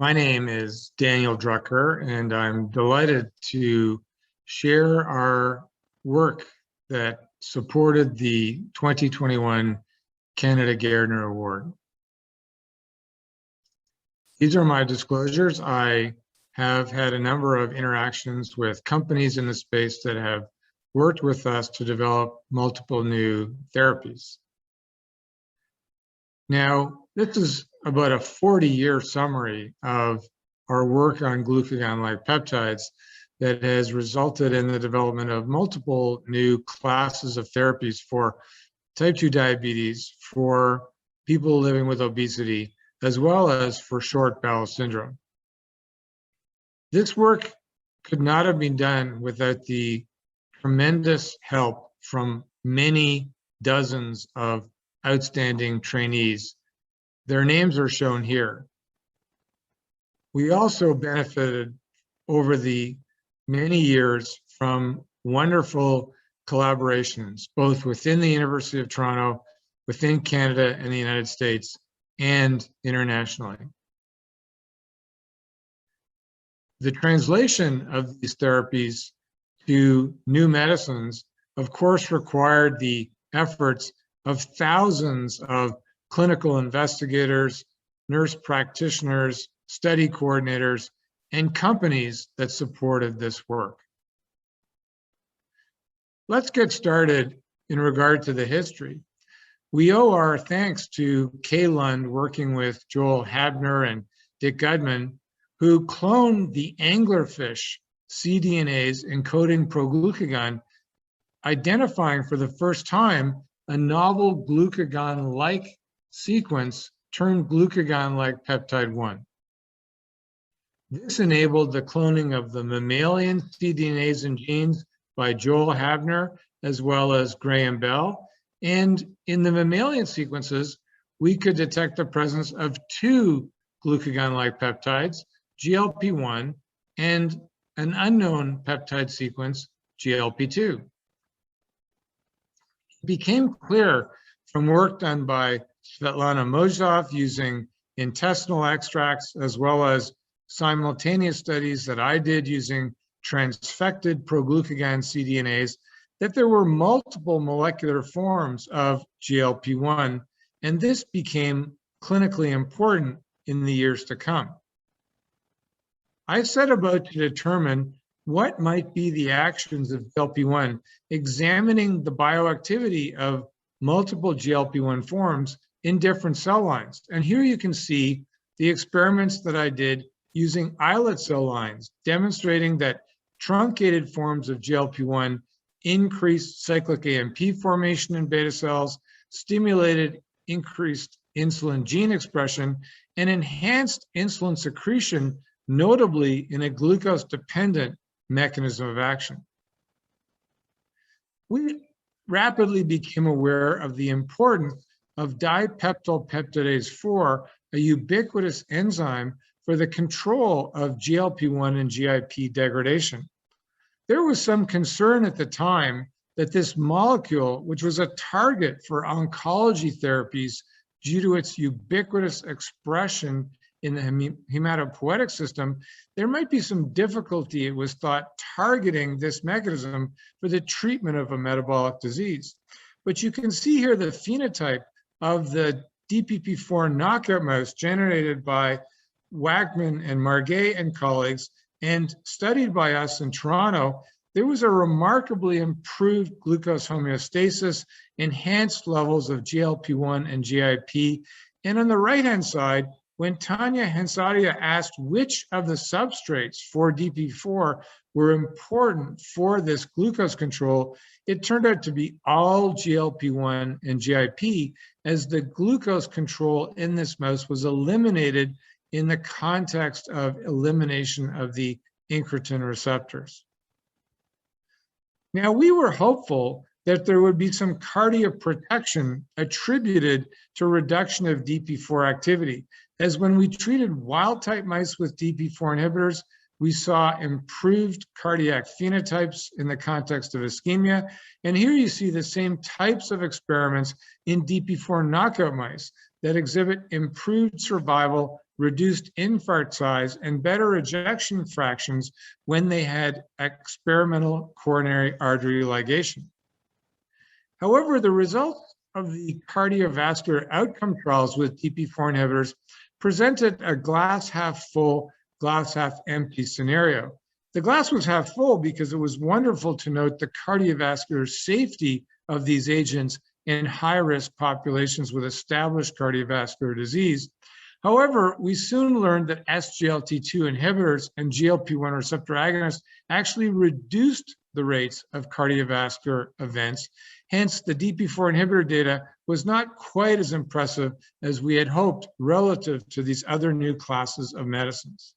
My name is Daniel Drucker, and I'm delighted to share our work that supported the 2021 Canada Gairdner Award. These are my disclosures. I have had a number of interactions with companies in the space that have worked with us to develop multiple new therapies. Now, this is about a 40-year summary of our work on glucagon-like peptides that has resulted in the development of multiple new classes of therapies for type 2 diabetes, for people living with obesity, as well as for short bowel syndrome. This work could not have been done without the tremendous help from many dozens of outstanding trainees. Their names are shown here. We also benefited over the many years from wonderful collaborations, both within the University of Toronto, within Canada and the United States, and internationally. The translation of these therapies to new medicines, of course, required the efforts of thousands of clinical investigators, nurse practitioners, study coordinators, and companies that supported this work. Let's get started in regard to the history. We owe our thanks to Kay Lund working with Joel Habner and Dick Gudman, who cloned the anglerfish cDNAs encoding proglucagon, identifying for the first time a novel glucagon-like sequence termed glucagon-like peptide 1. This enabled the cloning of the mammalian cDNAs and genes by Joel Habner, as well as Graham Bell. And in the mammalian sequences, we could detect the presence of two glucagon-like peptides, GLP-1 and an unknown peptide sequence, GLP-2. It became clear from work done by Svetlana Mozhov using intestinal extracts, as well as simultaneous studies that I did using transfected proglucagon cDNAs, that there were multiple molecular forms of GLP-1, and this became clinically important in the years to come. I set about to determine what might be the actions of GLP-1, examining the bioactivity of multiple GLP-1 forms in different cell lines. And here you can see the experiments that I did using islet cell lines, demonstrating that truncated forms of GLP-1 increased cyclic AMP formation in beta cells, stimulated increased insulin gene expression, and enhanced insulin secretion, notably in a glucose-dependent mechanism of action. We rapidly became aware of the importance of dipeptyl peptidase 4, a ubiquitous enzyme for the control of GLP-1 and GIP degradation. There was some concern at the time that this molecule, which was a target for oncology therapies due to its ubiquitous expression in the hematopoietic system, there might be some difficulty, it was thought, targeting this mechanism for the treatment of a metabolic disease. But you can see here the phenotype of the DPP-4 knockout mouse generated by Wagman and Margay and colleagues, and studied by us in Toronto. There was a remarkably improved glucose homeostasis, enhanced levels of GLP-1 and GIP. And on the right-hand side, when Tanya Hensadia asked which of the substrates for DPP-4 were important for this glucose control, it turned out to be all GLP-1 and GIP, as the glucose control in this mouse was eliminated in the context of elimination of the incretin receptors. Now, we were hopeful that there would be some cardioprotection attributed to reduction of DP4 activity, as when we treated wild-type mice with DP4 inhibitors, we saw improved cardiac phenotypes in the context of ischemia. And here you see the same types of experiments in DP4 knockout mice that exhibit improved survival reduced infarct size, and better ejection fractions when they had experimental coronary artery ligation. However, the results of the cardiovascular outcome trials with DP4 inhibitors presented a glass half full, glass half empty scenario. The glass was half full because it was wonderful to note the cardiovascular safety of these agents in high-risk populations with established cardiovascular disease. However, we soon learned that SGLT2 inhibitors and GLP-1 receptor agonists actually reduced the rates of cardiovascular events. Hence, the DP4 inhibitor data was not quite as impressive as we had hoped relative to these other new classes of medicines.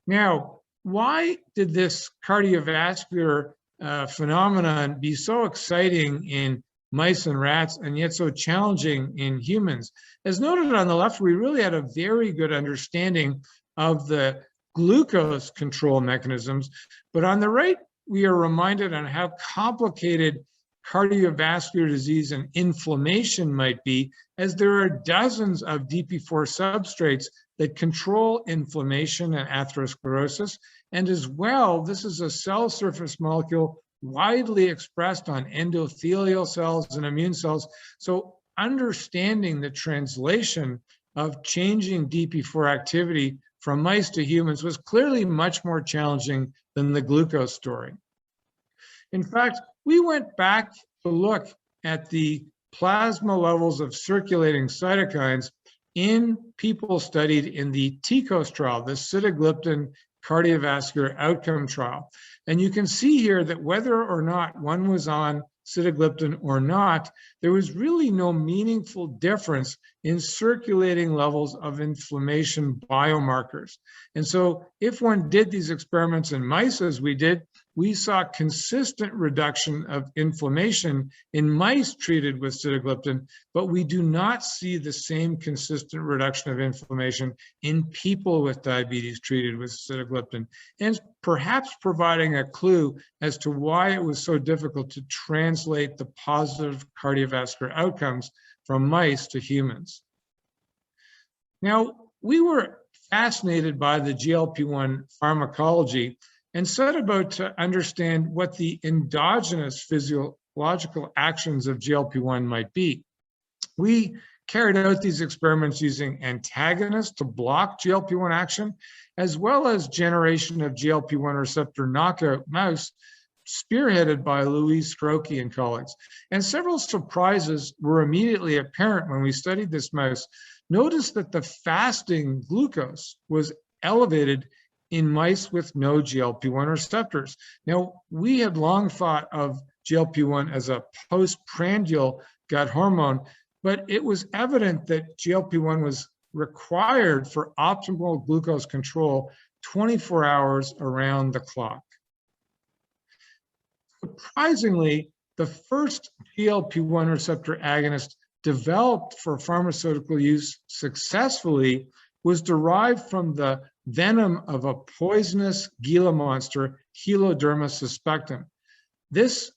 Now, why did this cardiovascular phenomenon be so exciting in mice and rats and yet so challenging in humans? As noted on the left, we really had a very good understanding of the glucose control mechanisms, but on the right, we are reminded on how complicated cardiovascular disease and inflammation might be, as there are dozens of DP4 substrates that control inflammation and atherosclerosis. And as well, this is a cell surface molecule widely expressed on endothelial cells and immune cells. So understanding the translation of changing DP4 activity from mice to humans was clearly much more challenging than the glucose story. In fact, we went back to look at the plasma levels of circulating cytokines in people studied in the TCOS trial, the sitagliptin cardiovascular outcome trial. And you can see here that whether or not one was on sitagliptin or not, there was really no meaningful difference in circulating levels of inflammation biomarkers. And so if one did these experiments in mice, as we did, we saw consistent reduction of inflammation in mice treated with sitagliptin, but we do not see the same consistent reduction of inflammation in people with diabetes treated with sitagliptin, and perhaps providing a clue as to why it was so difficult to translate the positive cardiovascular outcomes from mice to humans. Now, we were fascinated by the GLP-1 pharmacology and set about to understand what the endogenous physiological actions of GLP-1 might be. We carried out these experiments using antagonists to block GLP-1 action, as well as generation of GLP-1 receptor knockout mouse, spearheaded by Louise Scrokey and colleagues. And several surprises were immediately apparent when we studied this mouse. Notice that the fasting glucose was elevated in mice with no GLP-1 receptors. Now, we had long thought of GLP-1 as a postprandial gut hormone, but it was evident that GLP-1 was required for optimal glucose control 24 hours around the clock. Surprisingly, the first GLP-1 receptor agonist developed for pharmaceutical use successfully was derived from the venom of a poisonous Gila monster, Heloderma suspectum. This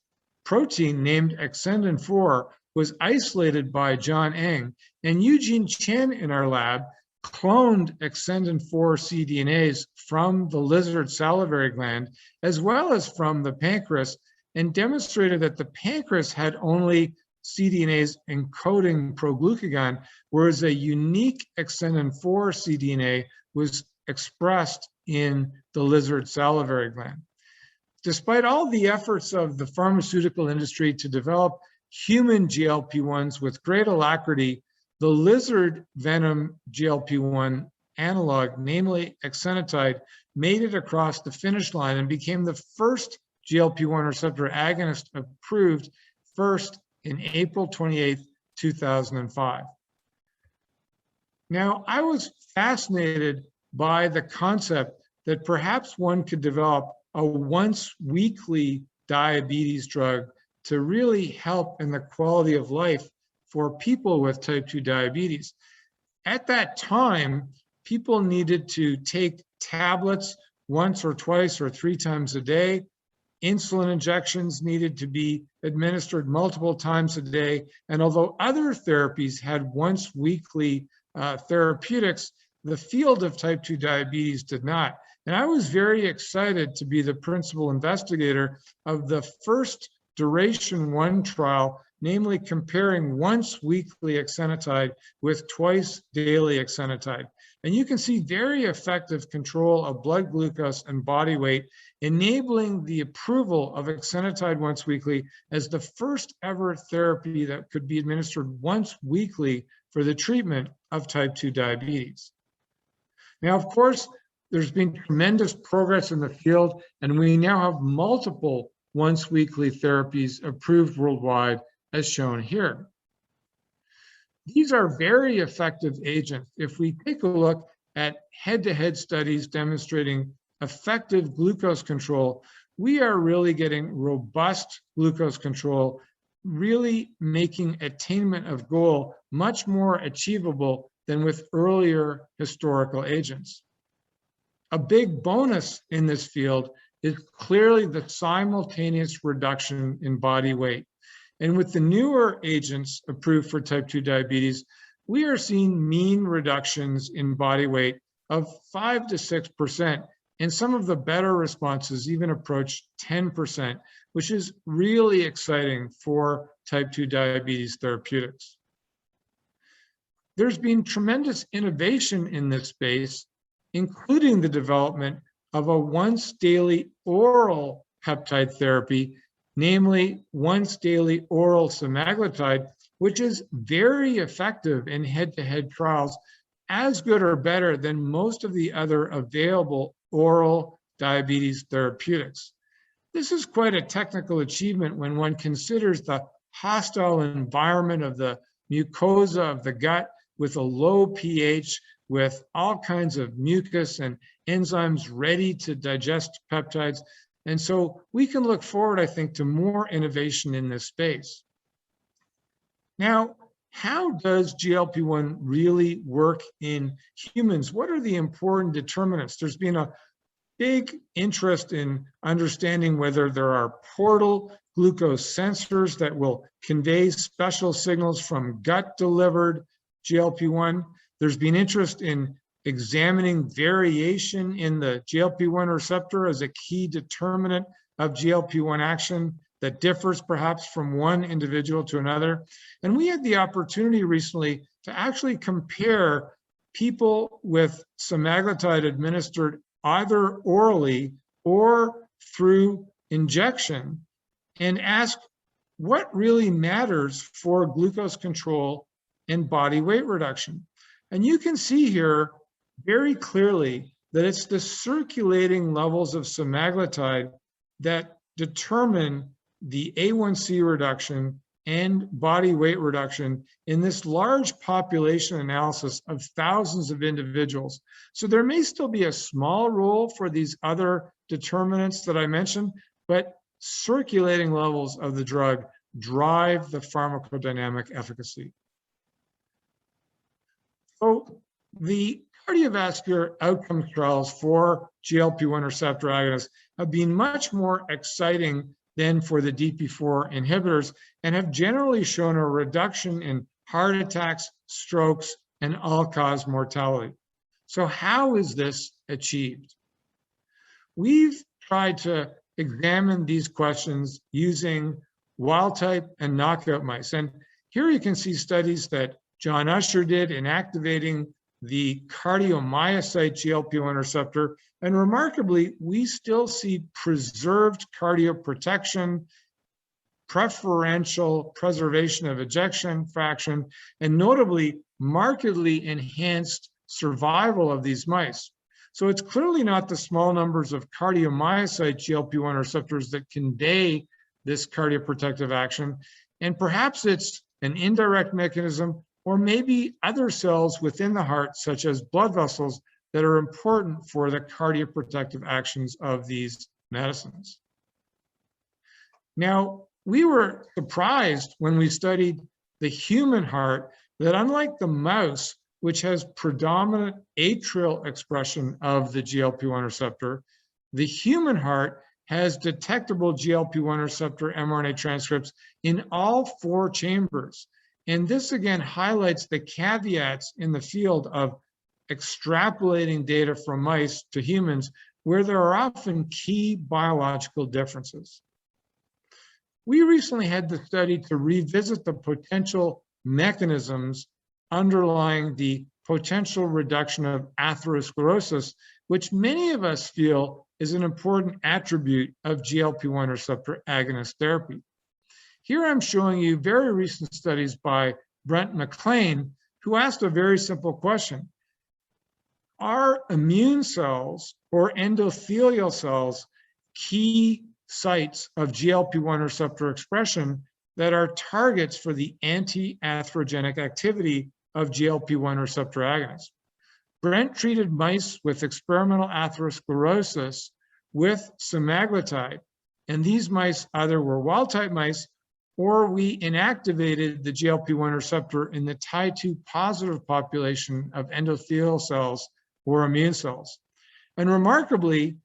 protein, named exendin-4, was isolated by John Eng, and Eugene Chen in our lab cloned exendin-4 cDNAs from the lizard salivary gland, as well as from the pancreas, and demonstrated that the pancreas had only cDNAs encoding proglucagon, whereas a unique exendin-4 cDNA was expressed in the lizard salivary gland. Despite all the efforts of the pharmaceutical industry to develop human GLP-1s with great alacrity, the lizard venom GLP-1 analog, namely exenatide, made it across the finish line and became the first GLP-1 receptor agonist approved first in April 28, 2005. Now, I was fascinated by the concept that perhaps one could develop a once-weekly diabetes drug to really help in the quality of life for people with type 2 diabetes. At that time, people needed to take tablets once or twice or 3 times a day. Insulin injections needed to be administered multiple times a day. And although other therapies had once weekly therapeutics, the field of type 2 diabetes did not. And I was very excited to be the principal investigator of the first duration 1 trial, namely comparing once weekly exenatide with twice daily exenatide. And you can see very effective control of blood glucose and body weight, enabling the approval of exenatide once weekly as the first ever therapy that could be administered once weekly for the treatment of type 2 diabetes. Now, of course, there's been tremendous progress in the field, and we now have multiple once weekly therapies approved worldwide, as shown here. These are very effective agents. If we take a look at head-to-head studies demonstrating effective glucose control, we are really getting robust glucose control, really making attainment of goal much more achievable than with earlier historical agents. A big bonus in this field is clearly the simultaneous reduction in body weight. And with the newer agents approved for type 2 diabetes, we are seeing mean reductions in body weight of 5 to 6%, and some of the better responses even approach 10%, which is really exciting for type 2 diabetes therapeutics. There's been tremendous innovation in this space, including the development of a once daily oral peptide therapy, namely once daily oral semaglutide, which is very effective in head-to-head trials, as good or better than most of the other available oral diabetes therapeutics. This is quite a technical achievement when one considers the hostile environment of the mucosa of the gut with a low pH, with all kinds of mucus and enzymes ready to digest peptides. And so we can look forward, I think, to more innovation in this space. Now, how does GLP-1 really work in humans? What are the important determinants? There's been a big interest in understanding whether there are portal glucose sensors that will convey special signals from gut-delivered GLP-1. There's been interest in examining variation in the GLP-1 receptor as a key determinant of GLP-1 action that differs perhaps from one individual to another. And we had the opportunity recently to actually compare people with semaglutide administered either orally or through injection and ask what really matters for glucose control and body weight reduction. And you can see here very clearly that it's the circulating levels of semaglutide that determine the A1C reduction and body weight reduction in this large population analysis of thousands of individuals. So there may still be a small role for these other determinants that I mentioned, but circulating levels of the drug drive the pharmacodynamic efficacy. So the cardiovascular outcome trials for GLP-1 receptor agonists have been much more exciting than for the DP4 inhibitors and have generally shown a reduction in heart attacks, strokes, and all-cause mortality. So how is this achieved? We've tried to examine these questions using wild-type and knockout mice. And here you can see studies that John Usher did in activating the cardiomyocyte GLP-1 receptor. And remarkably, we still see preserved cardioprotection, preferential preservation of ejection fraction, and notably, markedly enhanced survival of these mice. So it's clearly not the small numbers of cardiomyocyte GLP-1 receptors that convey this cardioprotective action. And perhaps it's an indirect mechanism, or maybe other cells within the heart, such as blood vessels, that are important for the cardioprotective actions of these medicines. Now, we were surprised when we studied the human heart that unlike the mouse, which has predominant atrial expression of the GLP-1 receptor, the human heart has detectable GLP-1 receptor mRNA transcripts in all 4 chambers. And this again highlights the caveats in the field of extrapolating data from mice to humans, where there are often key biological differences. We recently had the study to revisit the potential mechanisms underlying the potential reduction of atherosclerosis, which many of us feel is an important attribute of GLP-1 receptor agonist therapy. Here I'm showing you very recent studies by Brent McLean, who asked a very simple question. Are immune cells or endothelial cells key sites of GLP-1 receptor expression that are targets for the anti-atherogenic activity of GLP-1 receptor agonists? Brent treated mice with experimental atherosclerosis with semaglutide, and these mice either were wild-type mice or we inactivated the GLP-1 receptor in the Tie2 positive population of endothelial cells or immune cells. And remarkably,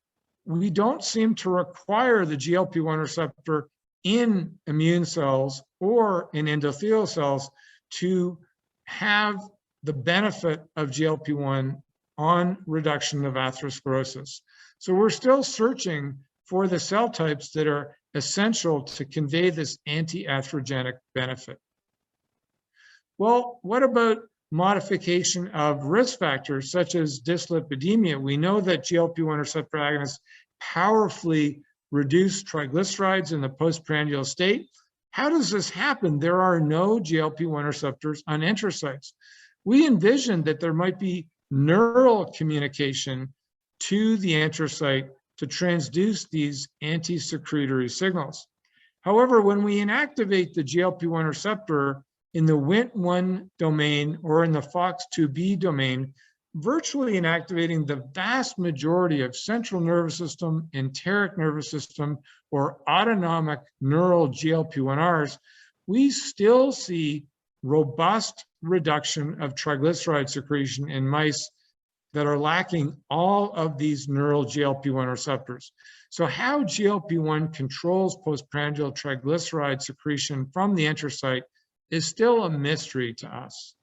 we don't seem to require the GLP-1 receptor in immune cells or in endothelial cells to have the benefit of GLP-1 on reduction of atherosclerosis. So we're still searching for the cell types that are essential to convey this anti-atherogenic benefit. Well, what about modification of risk factors such as dyslipidemia? We know that GLP-1 receptor agonists powerfully reduce triglycerides in the postprandial state. How does this happen? There are no GLP-1 receptors on enterocytes. We envisioned that there might be neural communication to the enterocyte to transduce these anti-secretory signals. However, when we inactivate the GLP-1 receptor in the Wnt1 domain or in the FOX2B domain, virtually inactivating the vast majority of central nervous system, enteric nervous system, or autonomic neural GLP-1Rs, we still see robust reduction of triglyceride secretion in mice that are lacking all of these neural GLP-1 receptors. So how GLP-1 controls postprandial triglyceride secretion from the enterocyte is still a mystery to us.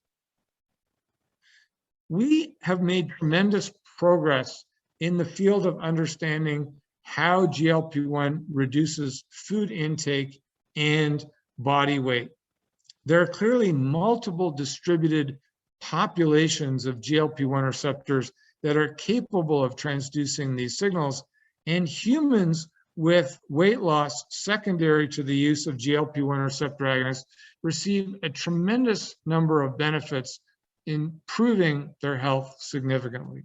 We have made tremendous progress in the field of understanding how GLP-1 reduces food intake and body weight. There are clearly multiple distributed populations of GLP-1 receptors that are capable of transducing these signals, and humans with weight loss secondary to the use of GLP-1 receptor agonists receive a tremendous number of benefits, improving their health significantly.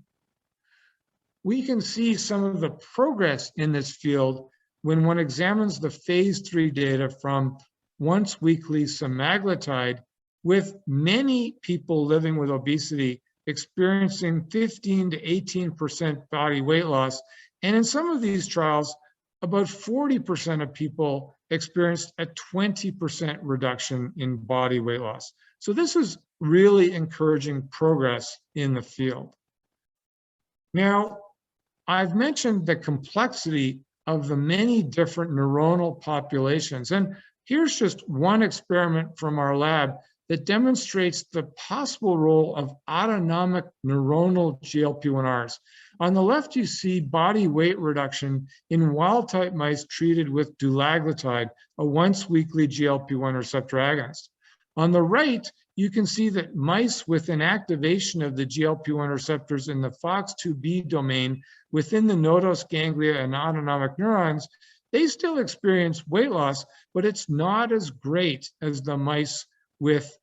We can see some of the progress in this field when one examines the phase 3 data from once weekly semaglutide, with many people living with obesity experiencing 15 to 18% body weight loss. And in some of these trials, about 40% of people experienced a 20% reduction in body weight loss. So this is really encouraging progress in the field. Now, I've mentioned the complexity of the many different neuronal populations. And here's just one experiment from our lab that demonstrates the possible role of autonomic neuronal GLP-1Rs. On the left, you see body weight reduction in wild-type mice treated with dulaglutide, a once-weekly GLP-1 receptor agonist. On the right, you can see that mice with inactivation of the GLP-1 receptors in the FOX2B domain within the nodose ganglia and autonomic neurons, they still experience weight loss, but it's not as great as the mice with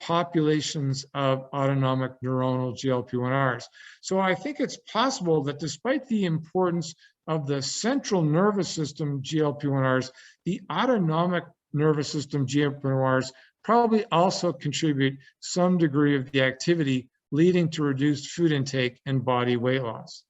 populations of autonomic neuronal GLP-1Rs. So I think it's possible that despite the importance of the central nervous system GLP-1Rs, the autonomic nervous system GLP-1Rs probably also contribute some degree of the activity leading to reduced food intake and body weight loss.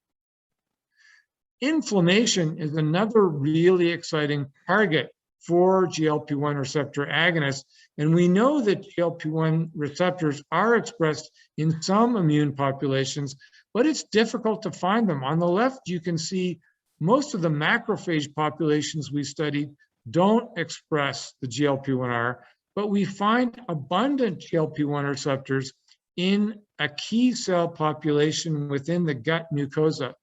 Inflammation is another really exciting target for GLP-1 receptor agonists, and we know that GLP-1 receptors are expressed in some immune populations, but it's difficult to find them. On the left, you can see most of the macrophage populations we studied don't express the GLP-1R, but we find abundant GLP-1 receptors in a key cell population within the gut mucosa.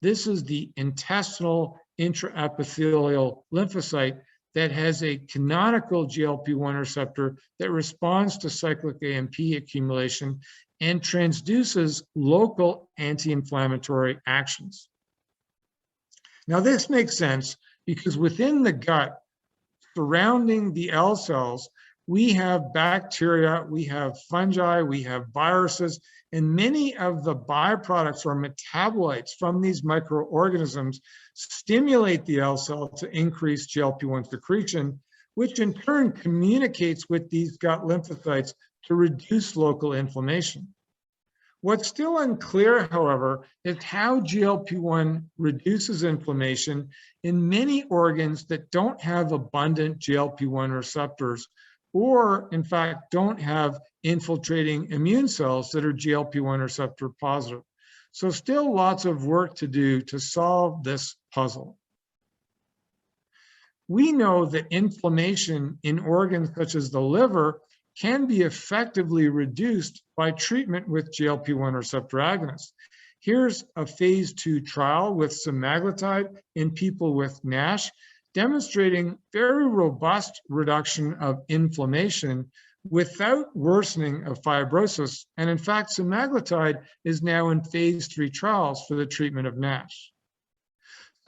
This is the intestinal intraepithelial lymphocyte that has a canonical GLP-1 receptor that responds to cyclic AMP accumulation and transduces local anti-inflammatory actions. Now, this makes sense because within the gut, surrounding the L cells, we have bacteria, we have fungi, we have viruses, and many of the byproducts or metabolites from these microorganisms stimulate the L cell to increase GLP-1 secretion, which in turn communicates with these gut lymphocytes to reduce local inflammation. What's still unclear, however, is how GLP-1 reduces inflammation in many organs that don't have abundant GLP-1 receptors, or in fact don't have infiltrating immune cells that are GLP-1 receptor positive. So still lots of work to do to solve this puzzle. We know that inflammation in organs such as the liver can be effectively reduced by treatment with GLP-1 receptor agonists. Here's a phase 2 trial with semaglutide in people with NASH, demonstrating very robust reduction of inflammation without worsening of fibrosis. And in fact, semaglutide is now in phase 3 trials for the treatment of NASH.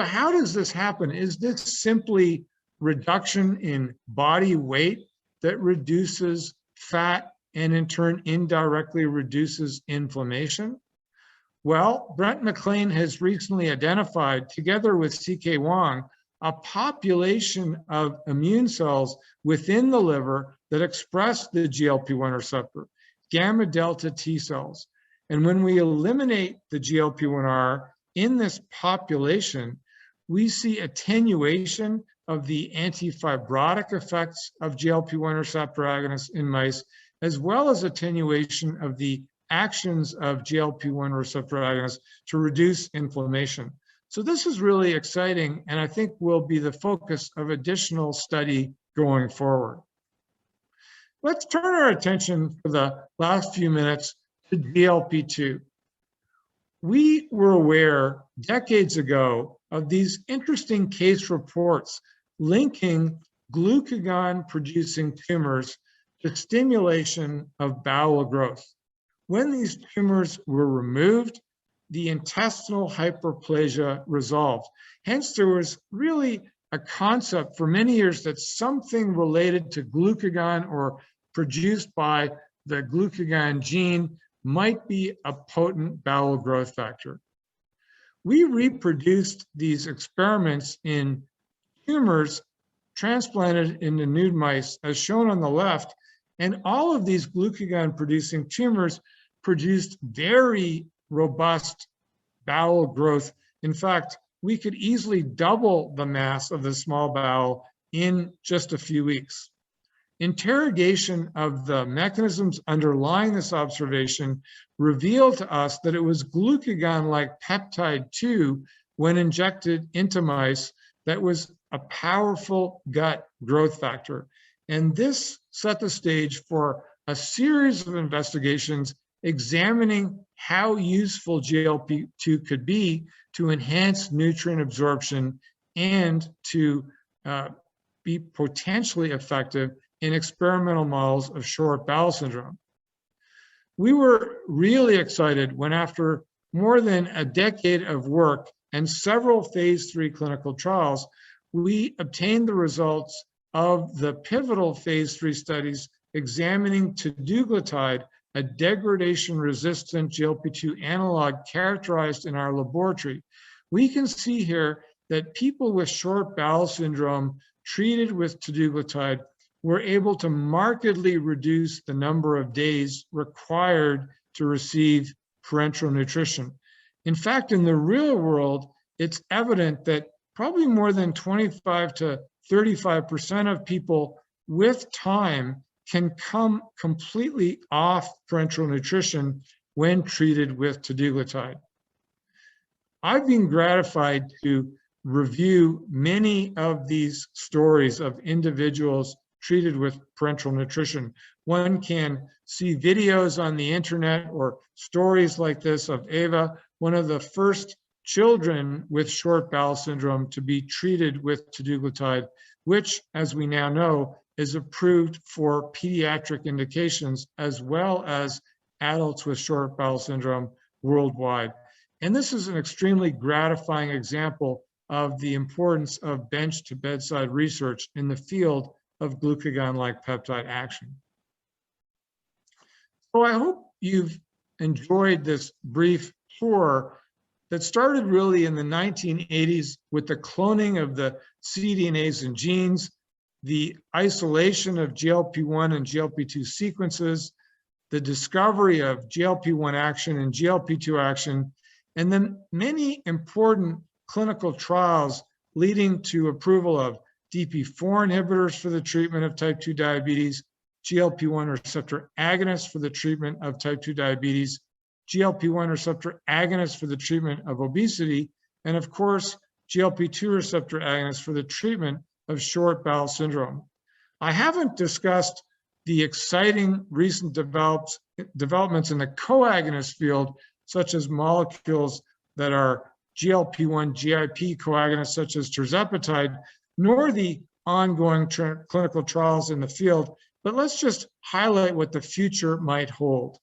So how does this happen? Is this simply reduction in body weight that reduces fat and in turn indirectly reduces inflammation? Well, Brent McLean has recently identified, together with C.K. Wong, a population of immune cells within the liver that express the GLP-1 receptor, gamma delta T cells. And when we eliminate the GLP-1R in this population, we see attenuation of the anti-fibrotic effects of GLP-1 receptor agonists in mice, as well as attenuation of the actions of GLP-1 receptor agonists to reduce inflammation. So this is really exciting, and I think will be the focus of additional study going forward. Let's turn our attention for the last few minutes to GLP-2. We were aware decades ago of these interesting case reports linking glucagon-producing tumors to stimulation of bowel growth. When these tumors were removed, the intestinal hyperplasia resolved. Hence, there was really a concept for many years that something related to glucagon or produced by the glucagon gene might be a potent bowel growth factor. We reproduced these experiments in tumors transplanted into nude mice, as shown on the left, and all of these glucagon-producing tumors produced very robust bowel growth. In fact, we could easily double the mass of the small bowel in just a few weeks. Interrogation of the mechanisms underlying this observation revealed to us that it was glucagon-like peptide 2, when injected into mice, that was a powerful gut growth factor. And this set the stage for a series of investigations examining how useful GLP-2 could be to enhance nutrient absorption and to be potentially effective in experimental models of short bowel syndrome. We were really excited when, after more than a decade of work and several phase 3 clinical trials, we obtained the results of the pivotal phase 3 studies examining teduglutide, a degradation-resistant GLP-2 analog characterized in our laboratory. We can see here that people with short bowel syndrome treated with teduglutide were able to markedly reduce the number of days required to receive parenteral nutrition. In fact, in the real world, it's evident that probably more than 25 to 35% of people with time can come completely off parenteral nutrition when treated with teduglutide. I've been gratified to review many of these stories of individuals treated with parenteral nutrition. One can see videos on the internet or stories like this of Ava, one of the first children with short bowel syndrome to be treated with teduglutide, which, as we now know, is approved for pediatric indications as well as adults with short bowel syndrome worldwide. And this is an extremely gratifying example of the importance of bench to bedside research in the field of glucagon-like peptide action. So I hope you've enjoyed this brief tour that started really in the 1980s with the cloning of the cDNAs and genes, the isolation of GLP-1 and GLP-2 sequences, the discovery of GLP-1 action and GLP-2 action, and then many important clinical trials leading to approval of DP4 inhibitors for the treatment of type 2 diabetes, GLP-1 receptor agonists for the treatment of type 2 diabetes, GLP-1 receptor agonists for the treatment of obesity, and of course, GLP-2 receptor agonists for the treatment of short bowel syndrome. I haven't discussed the exciting recent developments in the co-agonist field, such as molecules that are GLP-1 GIP co-agonists, such as tirzepatide, nor the ongoing clinical trials in the field, but let's just highlight what the future might hold.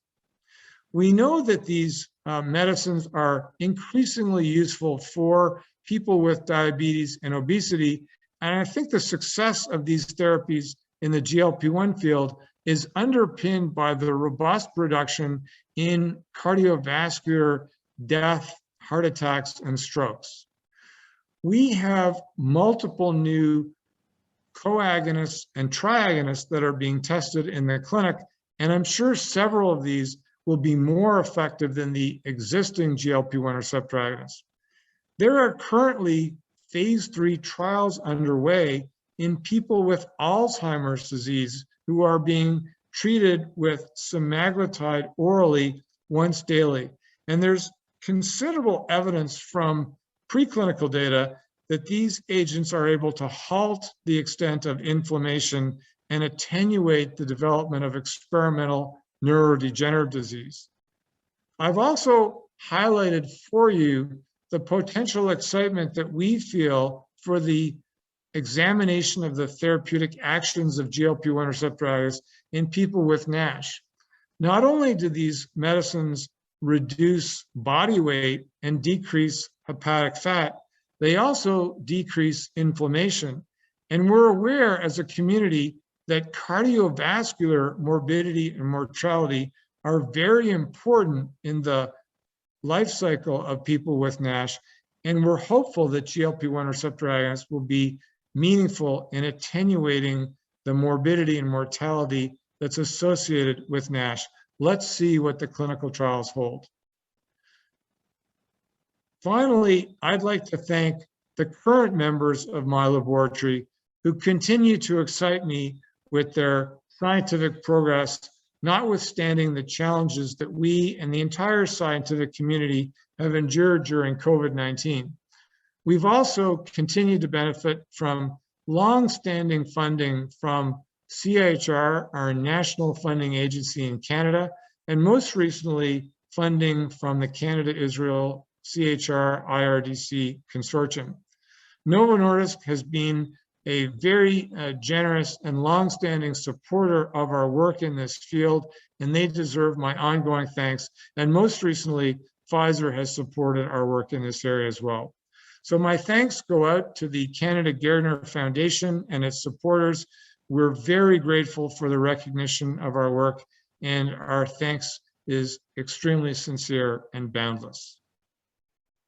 We know that these medicines are increasingly useful for people with diabetes and obesity, and I think the success of these therapies in the GLP-1 field is underpinned by the robust reduction in cardiovascular death, heart attacks, and strokes. We have multiple new co-agonists and triagonists that are being tested in the clinic, and I'm sure several of these will be more effective than the existing GLP-1 receptor agonists. There are currently phase 3 trials underway in people with Alzheimer's disease who are being treated with semaglutide orally once daily. And there's considerable evidence from preclinical data that these agents are able to halt the extent of inflammation and attenuate the development of experimental neurodegenerative disease. I've also highlighted for you the potential excitement that we feel for the examination of the therapeutic actions of GLP-1 receptor agonists in people with NASH. Not only do these medicines reduce body weight and decrease hepatic fat, they also decrease inflammation. And we're aware as a community that cardiovascular morbidity and mortality are very important in the life cycle of people with NASH. And we're hopeful that GLP-1 receptor agonists will be meaningful in attenuating the morbidity and mortality that's associated with NASH. Let's see what the clinical trials hold. Finally, I'd like to thank the current members of my laboratory who continue to excite me with their scientific progress, notwithstanding the challenges that we and the entire scientific community have endured during COVID-19. We've also continued to benefit from long-standing funding from CIHR, our national funding agency in Canada, and most recently funding from the Canada-Israel CHR IRDC consortium. Novo Nordisk has been a very generous and long-standing supporter of our work in this field, and they deserve my ongoing thanks. And most recently, Pfizer has supported our work in this area as well. So my thanks go out to the Canada Gairdner Foundation and its supporters. We're very grateful for the recognition of our work, and our thanks is extremely sincere and boundless.